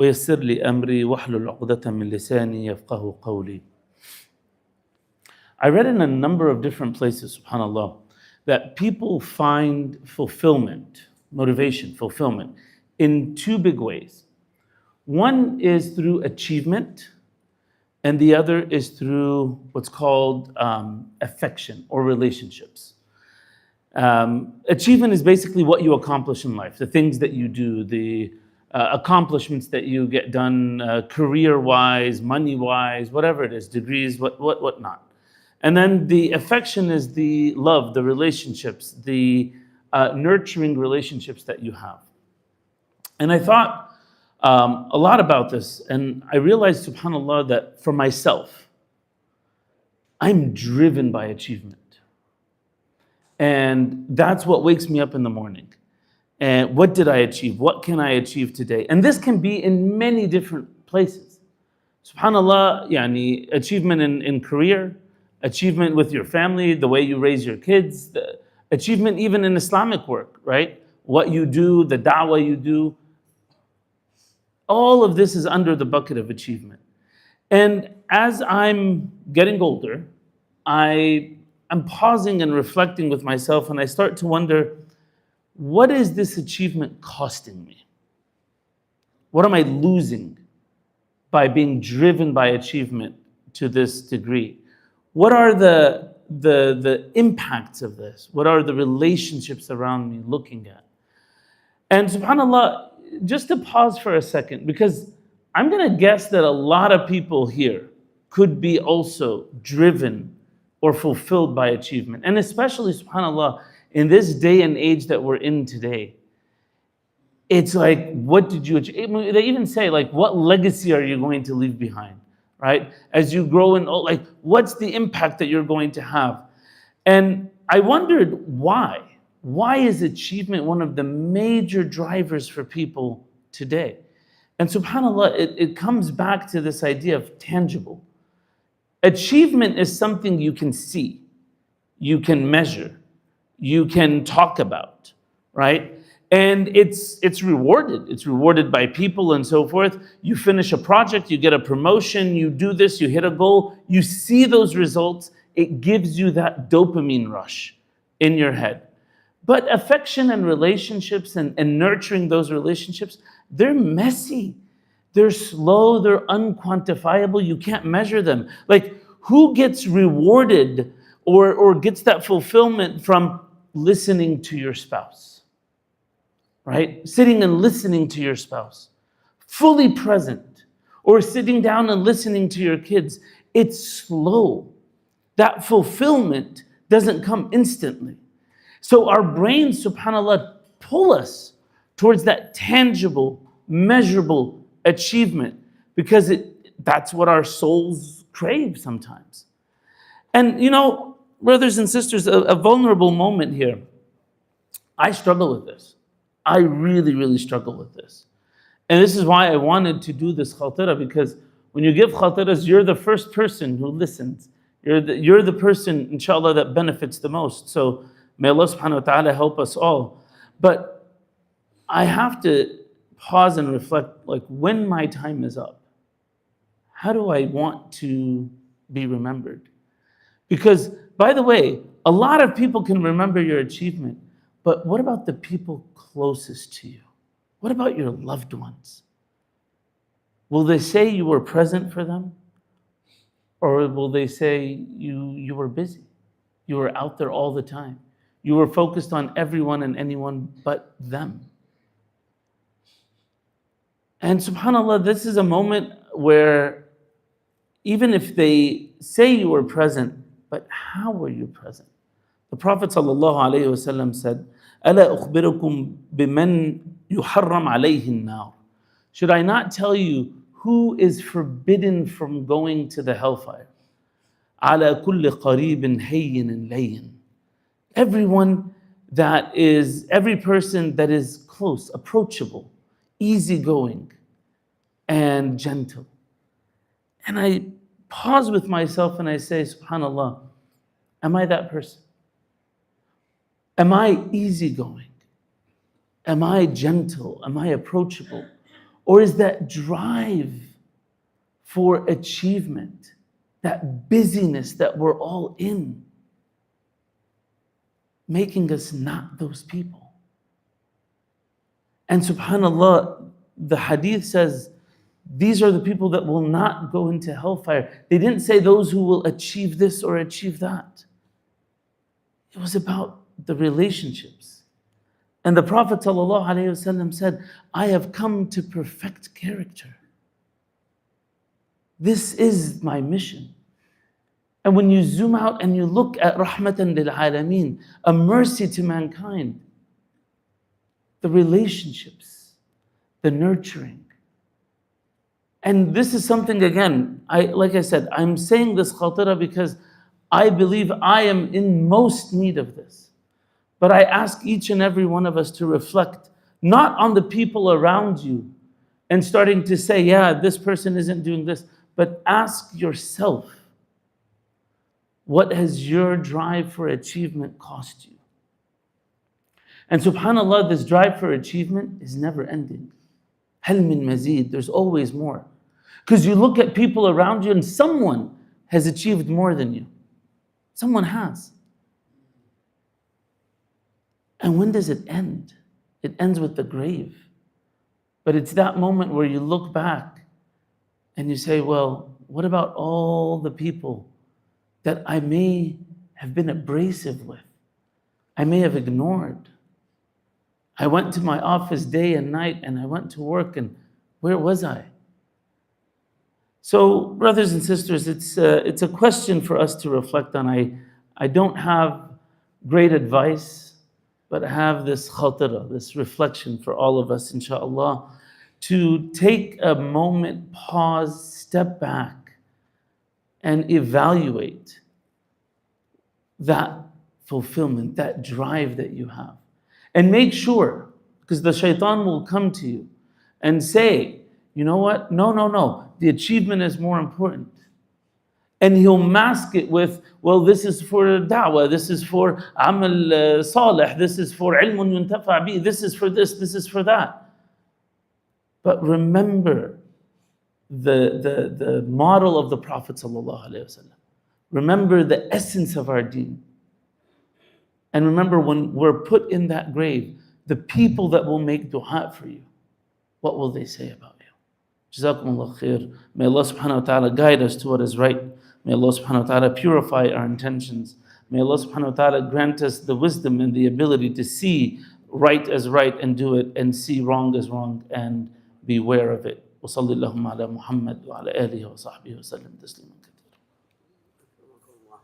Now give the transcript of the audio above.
ويسر لي أمري واحلل عقدة من لساني يفقه قولي. I read in a number of different places, subhanAllah, that people find fulfillment, motivation, fulfillment, in two big ways. One is through achievement, and the other is through what's called affection or relationships. Achievement is basically what you accomplish in life, the things that you do, the accomplishments that you get done career-wise, money-wise, whatever it is, degrees, whatnot. And then the affection is the love, the relationships, the nurturing relationships that you have. And I thought a lot about this, and I realized, subhanAllah, that for myself, I'm driven by achievement. And that's what wakes me up in the morning. And what did I achieve? What can I achieve today? And this can be in many different places. SubhanAllah, yani, achievement in career, achievement with your family, the way you raise your kids, the achievement even in Islamic work, right? What you do, the da'wah you do. All of this is under the bucket of achievement. And as I'm getting older, I'm pausing and reflecting with myself, and I start to wonder, what is this achievement costing me? What am I losing by being driven by achievement to this degree? What are the impacts of this? What are the relationships around me looking at? And subhanAllah, just to pause for a second, because I'm going to guess that a lot of people here could be also driven or fulfilled by achievement. And especially, subhanAllah, in this day and age that we're in today, it's like, what did you achieve? They even say, like, what legacy are you going to leave behind, right? As you grow and like, what's the impact that you're going to have? And I wondered why. Why is achievement one of the major drivers for people today? And subhanAllah, it comes back to this idea of tangible. Achievement is something you can see, you can measure, you can talk about, right? And it's rewarded. It's rewarded by people and so forth. You finish a project, you get a promotion, you do this, you hit a goal, you see those results, it gives you that dopamine rush in your head. But affection and relationships and nurturing those relationships, they're messy. They're slow, they're unquantifiable, you can't measure them. Like, who gets rewarded or gets that fulfillment from listening to your spouse? Right? Sitting and listening to your spouse. Fully present. Or sitting down and listening to your kids. It's slow. That fulfillment doesn't come instantly. So our brains, subhanAllah, pull us towards that tangible, measurable achievement because that's what our souls crave sometimes. And you know, brothers and sisters, a vulnerable moment here. I struggle with this. I really, really struggle with this. And this is why I wanted to do this khatira, because when you give khatiras, you're the first person who listens. You're the person, inshallah, that benefits the most. So may Allah subhanahu wa ta'ala help us all. But I have to pause and reflect, like, when my time is up, how do I want to be remembered? Because, by the way, a lot of people can remember your achievement, but what about the people closest to you? What about your loved ones? Will they say you were present for them? Or will they say you were busy? You were out there all the time. You were focused on everyone and anyone but them. And subhanAllah, this is a moment where even if they say you were present, but how were you present? The Prophet ﷺ said, أَلَا أُخْبِرُكُمْ بِمَنْ يُحَرَّمْ عَلَيْهِ النَّارِ. Should I not tell you who is forbidden from going to the hellfire? عَلَى كُلِّ قَرِيبٍ هَيِّنٍ لَيِّنٍ. Every person that is close, approachable, easygoing, and gentle. And I pause with myself and I say, subhanAllah, am I that person? Am I easygoing? Am I gentle? Am I approachable? Or is that drive for achievement, that busyness that we're all in, making us not those people? And subhanAllah, the hadith says, these are the people that will not go into hellfire. They didn't say those who will achieve this or achieve that. It was about the relationships. And the Prophet ﷺ said, I have come to perfect character. This is my mission. And when you zoom out and you look at rahmatan lil alameen, a mercy to mankind, the relationships, the nurturing. And this is something, again, like I said, I'm saying this khatira because I believe I am in most need of this. But I ask each and every one of us to reflect, not on the people around you and starting to say, yeah, this person isn't doing this, but ask yourself, what has your drive for achievement cost you? And subhanAllah, this drive for achievement is never ending. Hal min mazid, there's always more. Because you look at people around you and someone has achieved more than you. Someone has. And when does it end? It ends with the grave. But it's that moment where you look back and you say, well, what about all the people that I may have been abrasive with? I may have ignored. I went to my office day and night and I went to work, and where was I? So, brothers and sisters, it's a question for us to reflect on. I don't have great advice, but I have this khatira, this reflection for all of us, inshaAllah, to take a moment, pause, step back, and evaluate that fulfillment, that drive that you have. And make sure, because the shaitan will come to you and say, you know what? No. The achievement is more important. And he'll mask it with, well, this is for da'wah, this is for amal salih, this is for ilmun yuntafa bi, this is for this is for that. But remember the model of the Prophet ﷺ. Remember the essence of our deen. And remember, when we're put in that grave, the people that will make dua for you, what will they say about you? Jazakumullah khair. May Allah subhanahu wa ta'ala guide us to what is right. May Allah subhanahu wa ta'ala purify our intentions. May Allah subhanahu wa ta'ala grant us the wisdom and the ability to see right as right and do it, and see wrong as wrong and beware of it. وصلى اللهم على محمد وعلى آله وصحبه وسلم تسليما كثيرا.